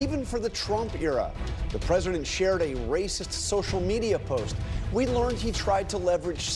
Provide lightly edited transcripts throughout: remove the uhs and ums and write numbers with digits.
Even for the Trump era, the president shared a racist social media post. We learned he tried to leverage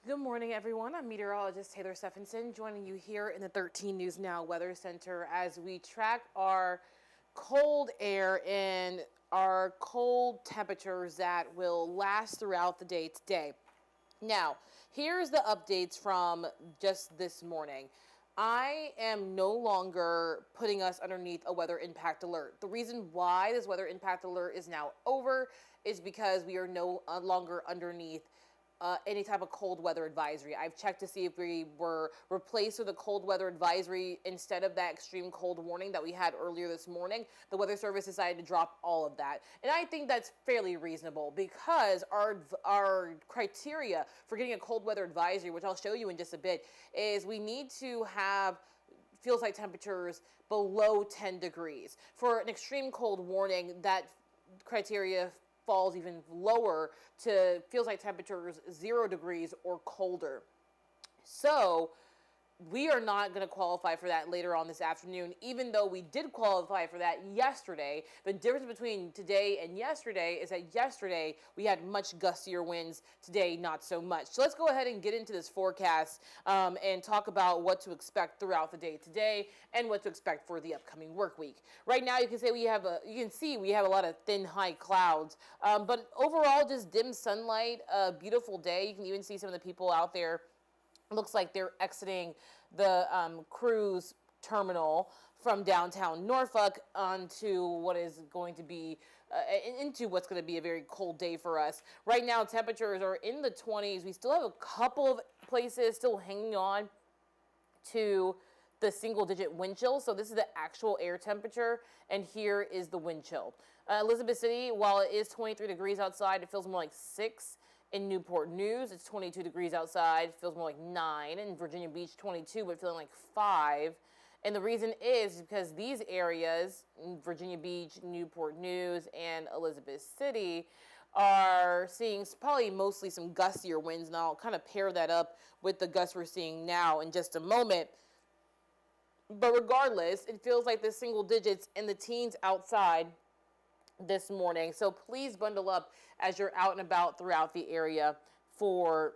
Good morning, everyone. I'm meteorologist Taylor Stephenson, joining you here in the 13 News Now Weather Center as we track our cold air and our cold temperatures that will last throughout the day today. Now, here's the updates from just this morning. I am no longer putting us underneath a weather impact alert. The reason why this weather impact alert is now over is because we are no longer underneath any type of cold weather advisory. I've checked to see if we were replaced with a cold weather advisory instead of that extreme cold warning that we had earlier this morning. The Weather Service decided to drop all of that. And I think that's fairly reasonable because our criteria for getting a cold weather advisory, which I'll show you in just a bit, is we need to have feels like temperatures below 10 degrees. For an extreme cold warning, that criteria falls even lower to feels like temperatures 0 degrees or colder. So we are not going to qualify for that later on this afternoon, even though we did qualify for that yesterday. The difference between today and yesterday is that yesterday we had much gustier winds, today not so much. So let's go ahead and get into this forecast and talk about what to expect throughout the day today and what to expect for the upcoming work week. Right now you can see we have a lot of thin high clouds, but overall just dim sunlight, a beautiful day. You can even see some of the people out there. Looks like they're exiting the cruise terminal from downtown Norfolk onto what is going to be into what's going to be a very cold day for us. Right now, temperatures are in the 20s. We still have a couple of places still hanging on to the single-digit wind chill. So this is the actual air temperature, and here is the wind chill. Elizabeth City, while it is 23 degrees outside, it feels more like 6. In Newport News, it's 22 degrees outside. It feels more like 9. In Virginia Beach, 22, but feeling like 5. And the reason is because these areas, Virginia Beach, Newport News, and Elizabeth City, are seeing probably mostly some gustier winds. And I'll kind of pair that up with the gusts we're seeing now in just a moment. But regardless, it feels like the single digits and the teens outside this morning. So please bundle up as you're out and about throughout the area for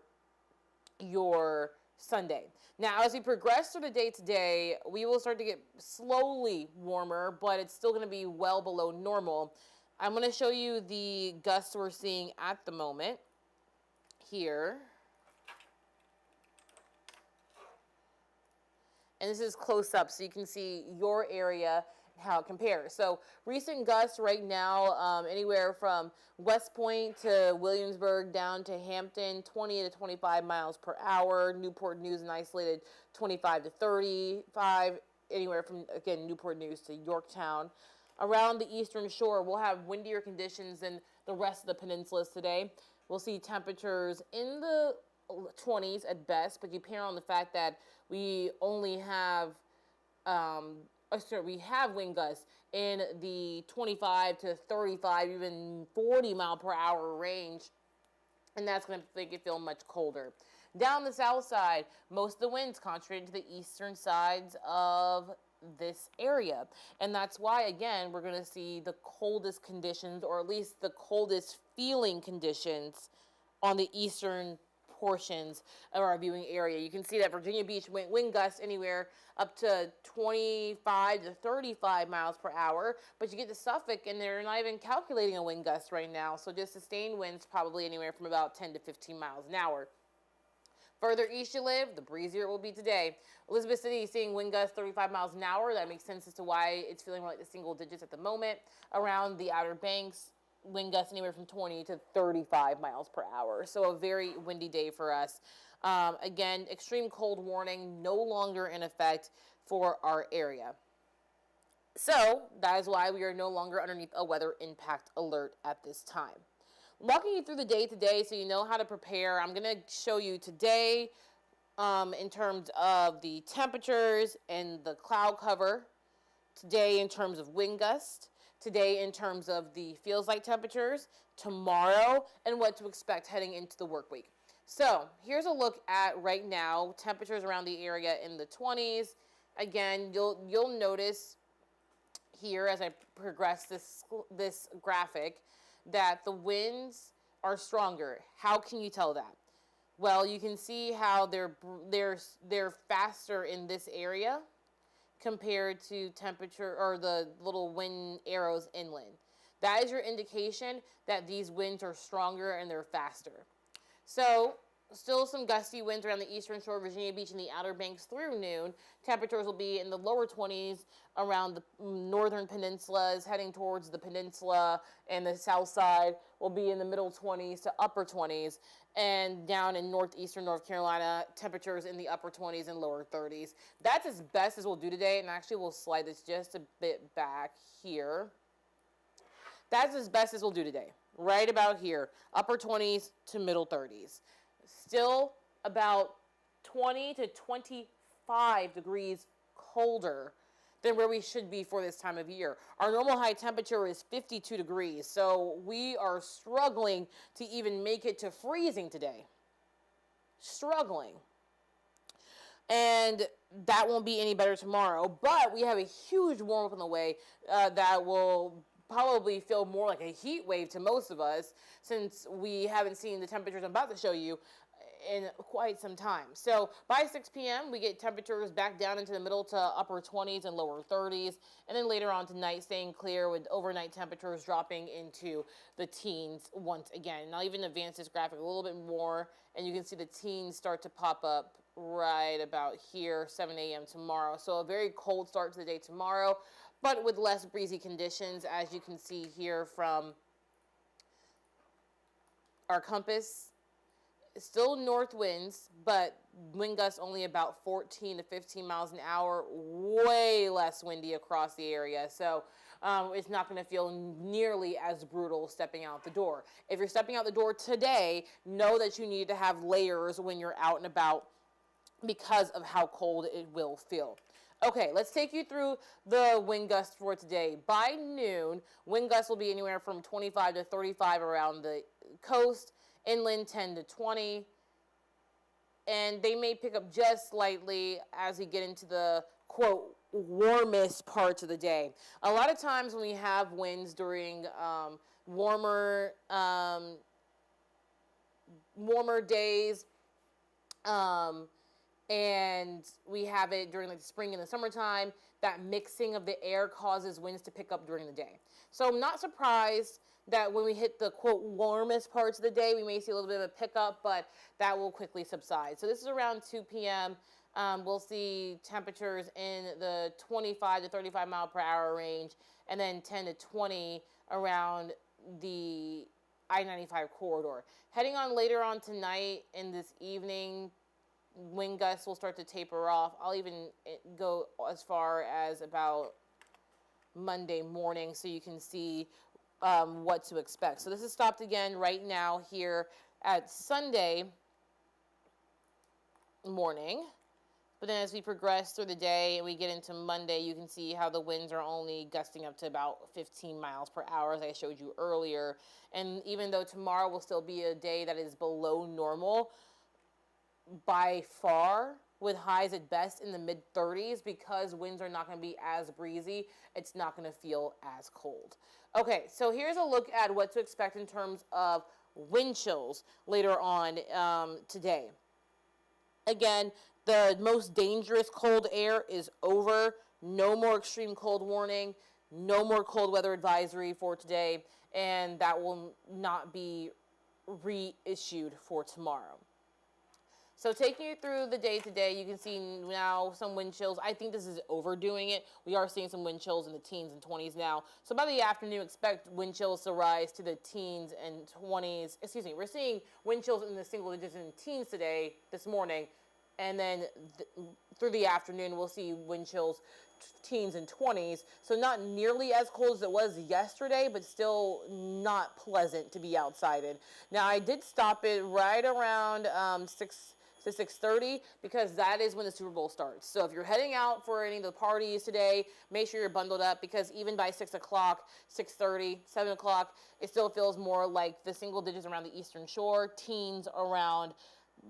your Sunday. Now, as we progress through the day today, we will start to get slowly warmer, but it's still going to be well below normal. I'm going to show you the gusts we're seeing at the moment here. And this is close up so you can see your area, how it compares. So recent gusts right now, anywhere from West Point to Williamsburg down to Hampton, 20 to 25 miles per hour. Newport News and isolated 25 to 35. Anywhere from, again, Newport News to Yorktown. Around the eastern shore, we'll have windier conditions than the rest of the peninsulas today. We'll see temperatures in the 20s at best, but you pair on the fact that we only have we have wind gusts in the 25 to 35, even 40 mile per hour range, and that's going to make it feel much colder. Down the south side, most of the winds concentrated to the eastern sides of this area, and that's why, again, we're going to see the coldest conditions, or at least the coldest feeling conditions on the eastern portions of our viewing area. You can see that Virginia Beach wind gusts anywhere up to 25 to 35 miles per hour, but you get to Suffolk and they're not even calculating a wind gust right now, so just sustained winds probably anywhere from about 10 to 15 miles an hour. Further east you live, the breezier it will be today. Elizabeth City seeing wind gusts 35 miles an hour. That makes sense as to why it's feeling like the single digits at the moment. Around the Outer Banks, wind gusts anywhere from 20 to 35 miles per hour. So a very windy day for us. Again, extreme cold warning no longer in effect for our area. So that is why we are no longer underneath a weather impact alert at this time. Walking you through the day today so you know how to prepare, I'm going to show you today in terms of the temperatures and the cloud cover, today in terms of wind gust, today in terms of the feels like temperatures, tomorrow, and what to expect heading into the work week. So here's a look at right now, temperatures around the area in the 20s. Again, you'll notice here as I progress this graphic that the winds are stronger. How can you tell that? Well, you can see how they're faster in this area compared to temperature or the little wind arrows inland. That is your indication that these winds are stronger and they're faster. So Still some gusty winds around the eastern shore, Virginia Beach, and the Outer Banks through noon. Temperatures will be in the lower 20s around the northern peninsulas, heading towards the peninsula, and the south side will be in the middle 20s to upper 20s. And down in northeastern North Carolina, temperatures in the upper 20s and lower 30s. That's as best as we'll do today, and actually we'll slide this just a bit back here. That's as best as we'll do today, right about here, upper 20s to middle 30s. Still about 20 to 25 degrees colder than where we should be for this time of year. Our normal high temperature is 52 degrees, so we are struggling to even make it to freezing today. Struggling. And that won't be any better tomorrow, but we have a huge warm-up on the way that will probably feel more like a heat wave to most of us, since we haven't seen the temperatures I'm about to show you in quite some time. So by 6 p.m. we get temperatures back down into the middle to upper 20s and lower 30s, and then later on tonight staying clear with overnight temperatures dropping into the teens once again. And I'll even advance this graphic a little bit more, and you can see the teens start to pop up right about here, 7 a.m. tomorrow. So a very cold start to the day tomorrow, but with less breezy conditions, as you can see here from our compass. Still north winds, but wind gusts only about 14 to 15 miles an hour, way less windy across the area. So it's not going to feel nearly as brutal stepping out the door. If you're stepping out the door today, know that you need to have layers when you're out and about because of how cold it will feel. Okay, let's take you through the wind gusts for today. By noon, wind gusts will be anywhere from 25 to 35 around the coast, inland 10 to 20, and they may pick up just slightly as we get into the, quote, warmest parts of the day. A lot of times when we have winds during warmer days, and we have it during like the spring and the summertime, that mixing of the air causes winds to pick up during the day. So I'm not surprised that when we hit the, quote, warmest parts of the day, we may see a little bit of a pickup, but that will quickly subside. So this is around 2 p.m. We'll see temperatures in the 25 to 35 mile per hour range, and then 10 to 20 around the I-95 corridor. Heading on later on tonight and this evening, wind gusts will start to taper off. I'll even go as far as about Monday morning so you can see what to expect. So this is stopped again right now here at Sunday morning. But then as we progress through the day and we get into Monday, you can see how the winds are only gusting up to about 15 miles per hour, as I showed you earlier. And even though tomorrow will still be a day that is below normal, by far, with highs at best in the mid-30s, because winds are not going to be as breezy, it's not going to feel as cold. Okay, so here's a look at what to expect in terms of wind chills later on today. Again, the most dangerous cold air is over. No more extreme cold warning, no more cold weather advisory for today, and that will not be reissued for tomorrow. So taking you through the day today, you can see now some wind chills. I think this is overdoing it. We are seeing some wind chills in the teens and 20s now. So by the afternoon, expect wind chills to rise to the teens and 20s. Excuse me, we're seeing wind chills in the single digits in teens today, this morning. And then through the afternoon, we'll see wind chills teens and 20s. So not nearly as cold as it was yesterday, but still not pleasant to be outside in. Now, I did stop it right around 6 to 6:30 because that is when the Super Bowl starts. So if you're heading out for any of the parties today, make sure you're bundled up, because even by 6 o'clock, 6:30, 7 o'clock, it still feels more like the single digits around the eastern shore, teens around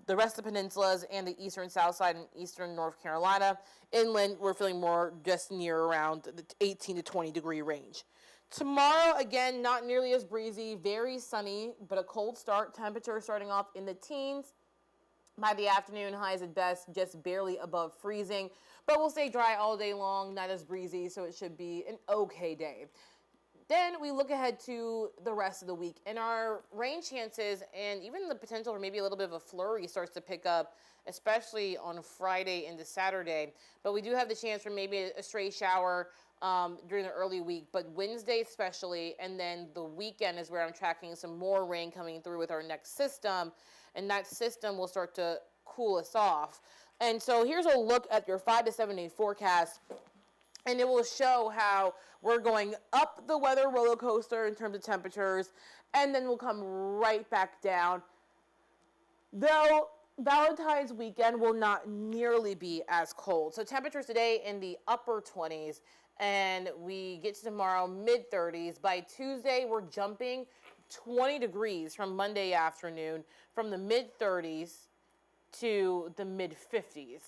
the rest of the peninsulas and the eastern south side and eastern North Carolina. Inland, we're feeling more just near around the 18 to 20 degree range. Tomorrow, again, not nearly as breezy, very sunny, but a cold start. Temperature starting off in the teens. By the afternoon, highs at best just barely above freezing, but we'll stay dry all day long, not as breezy, so it should be an okay day. Then we look ahead to the rest of the week, and our rain chances and even the potential for maybe a little bit of a flurry starts to pick up, especially on Friday into Saturday. But we do have the chance for maybe a stray shower during the early week, but Wednesday especially, and then the weekend is where I'm tracking some more rain coming through with our next system, and that system will start to cool us off. And so here's a look at your 5 to 7 day forecast. And it will show how we're going up the weather roller coaster in terms of temperatures, and then we'll come right back down. Though Valentine's weekend will not nearly be as cold. So temperatures today in the upper 20s, and we get to tomorrow mid 30s. By Tuesday, we're jumping 20 degrees from Monday afternoon, from the mid 30s to the mid 50s.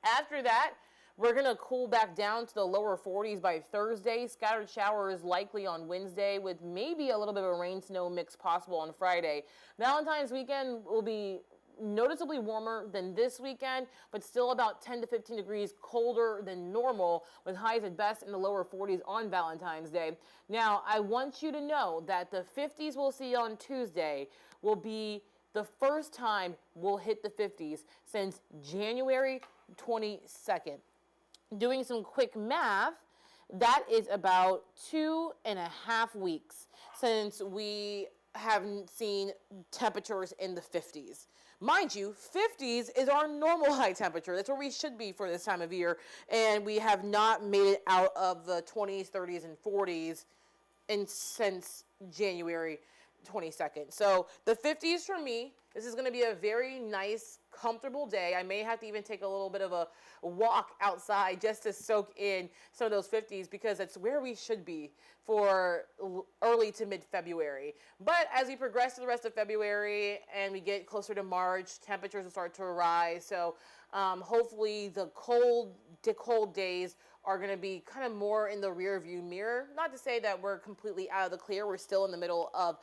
After that, we're going to cool back down to the lower 40s by Thursday. Scattered showers likely on Wednesday, with maybe a little bit of a rain-snow mix possible on Friday. Valentine's weekend will be noticeably warmer than this weekend, but still about 10 to 15 degrees colder than normal, with highs at best in the lower 40s on Valentine's Day. Now, I want you to know that the 50s we'll see on Tuesday will be the first time we'll hit the 50s since January 22nd. Doing some quick math, that is about 2.5 weeks since we haven't seen temperatures in the 50s. Mind you, 50s is our normal high temperature. That's where we should be for this time of year. And we have not made it out of the 20s, 30s, and 40s since January 22nd. So the 50s for me, this is going to be a very nice, comfortable day. I may have to even take a little bit of a walk outside just to soak in some of those 50s, because that's where we should be for early to mid-February. But as we progress to the rest of February and we get closer to March, temperatures will start to rise. So hopefully the cold days are going to be kind of more in the rear view mirror. Not to say that we're completely out of the clear. We're still in the middle of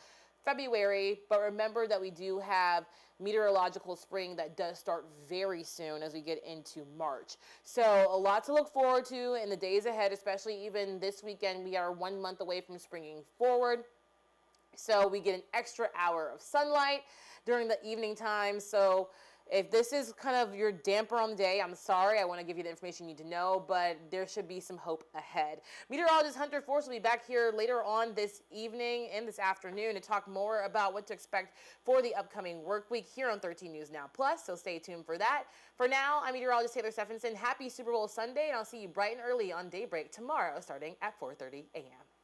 February, but remember that we do have meteorological spring that does start very soon as we get into March. So a lot to look forward to in the days ahead, especially even this weekend. We are 1 month away from springing forward. So we get an extra hour of sunlight during the evening time. So if this is kind of your damper on the day, I'm sorry. I want to give you the information you need to know, but there should be some hope ahead. Meteorologist Hunter Force will be back here later on this evening and this afternoon to talk more about what to expect for the upcoming work week here on 13 News Now Plus, so stay tuned for that. For now, I'm meteorologist Taylor Stephenson. Happy Super Bowl Sunday, and I'll see you bright and early on Daybreak tomorrow starting at 4:30 a.m.